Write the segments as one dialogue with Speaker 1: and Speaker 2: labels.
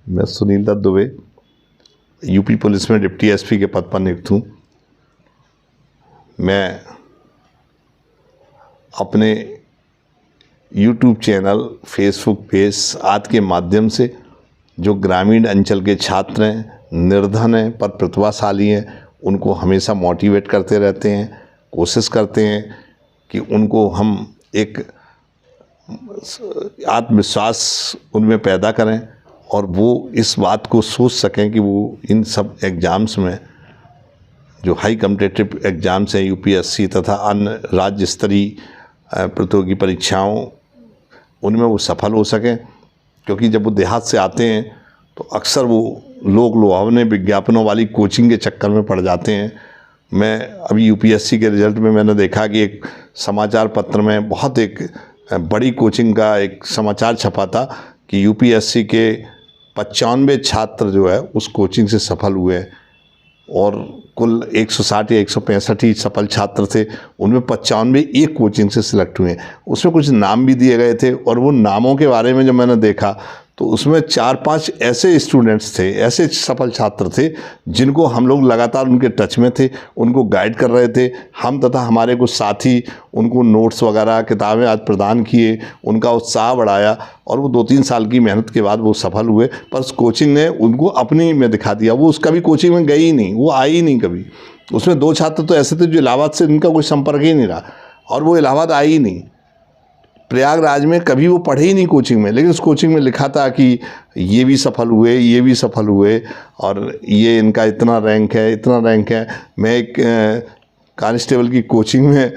Speaker 1: मैं Sunil Dutt Dubey UP police में deputy SP के पद पर नियुक्त हूँ। मैं अपने यूट्यूब चैनल, फेसबुक पेज आदि के माध्यम से जो ग्रामीण अंचल के छात्र हैं, निर्धन हैं पर प्रतिभाशाली हैं, उनको हमेशा मोटिवेट करते रहते हैं। कोशिश करते हैं कि उनको हम एक आत्मविश्वास उनमें पैदा करें और वो इस बात को सोच सकें कि वो इन सब एग्ज़ाम्स में, जो हाई कॉम्पिटिटिव एग्ज़ाम्स हैं यूपीएससी तथा अन्य राज्य स्तरीय प्रतियोगी परीक्षाओं, उनमें वो सफल हो सकें। क्योंकि जब वो देहात से आते हैं तो अक्सर वो लोक लुभावने विज्ञापनों वाली कोचिंग के चक्कर में पड़ जाते हैं। मैं अभी यूपीएससी के रिज़ल्ट में मैंने देखा कि एक समाचार पत्र में बहुत एक बड़ी कोचिंग का एक समाचार छपा था कि यूपीएससी के 95 छात्र जो है उस कोचिंग से सफल हुए और कुल 160 या 165 ही सफल छात्र थे, उनमें 95 एक कोचिंग से सिलेक्ट हुए। उसमें कुछ नाम भी दिए गए थे और वो नामों के बारे में जब मैंने देखा तो उसमें 4-5 ऐसे स्टूडेंट्स थे, ऐसे सफल छात्र थे जिनको हम लोग लगातार उनके टच में थे, उनको गाइड कर रहे थे। हम तथा हमारे कुछ साथी उनको नोट्स वगैरह किताबें आज प्रदान किए, उनका उत्साह बढ़ाया और वो 2-3 साल की मेहनत के बाद वो सफल हुए। पर उस कोचिंग ने उनको अपनी में दिखा दिया। वो उसका भी कोचिंग में गई ही नहीं, वो आई ही नहीं कभी। उसमें 2 छात्र तो ऐसे थे जो इलाहाबाद से इनका कोई संपर्क ही नहीं रहा और वो इलाहाबाद आई ही नहीं। प्रयागराज में कभी वो पढ़े ही नहीं कोचिंग में, लेकिन उस कोचिंग में लिखा था कि ये भी सफल हुए, ये भी सफल हुए और ये इनका इतना रैंक है, इतना रैंक है। मैं एक कांस्टेबल की कोचिंग में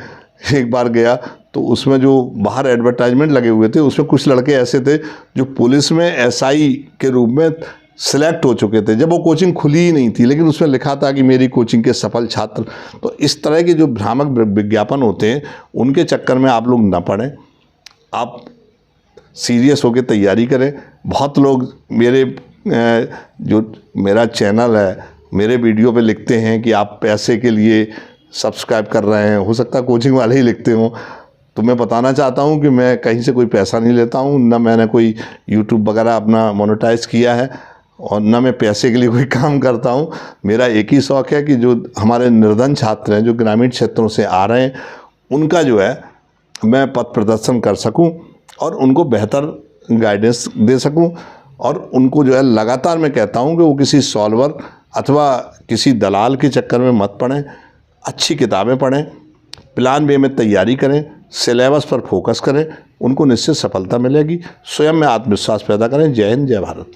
Speaker 1: एक बार गया तो उसमें जो बाहर एडवर्टाइजमेंट लगे हुए थे उसमें कुछ लड़के ऐसे थे जो पुलिस में एसआई के रूप में सिलेक्ट हो चुके थे, जब वो कोचिंग खुली ही नहीं थी, लेकिन उसमें लिखा था कि मेरी कोचिंग के सफल छात्र। तो इस तरह के जो भ्रामक विज्ञापन होते हैं उनके चक्कर में आप लोग ना पड़ें, आप सीरियस होकर तैयारी करें। बहुत लोग मेरे जो मेरा चैनल है, मेरे वीडियो पे लिखते हैं कि आप पैसे के लिए सब्सक्राइब कर रहे हैं, हो सकता है कोचिंग वाले ही लिखते हों। तो मैं बताना चाहता हूं कि मैं कहीं से कोई पैसा नहीं लेता हूं, ना मैंने कोई यूट्यूब वगैरह अपना मोनेटाइज किया है और ना मैं पैसे के लिए कोई काम करता हूं। मेरा एक ही शौक़ है कि जो हमारे निर्धन छात्र हैं, जो ग्रामीण क्षेत्रों से आ रहे हैं, उनका जो है मैं पथ प्रदर्शन कर सकूं और उनको बेहतर गाइडेंस दे सकूं। और उनको जो है लगातार मैं कहता हूं कि वो किसी सॉल्वर अथवा किसी दलाल के चक्कर में मत पड़ें, अच्छी किताबें पढ़ें, प्लान बे में तैयारी करें, सिलेबस पर फोकस करें, उनको निश्चित सफलता मिलेगी। स्वयं में आत्मविश्वास पैदा करें। जय हिंद, जय भारत।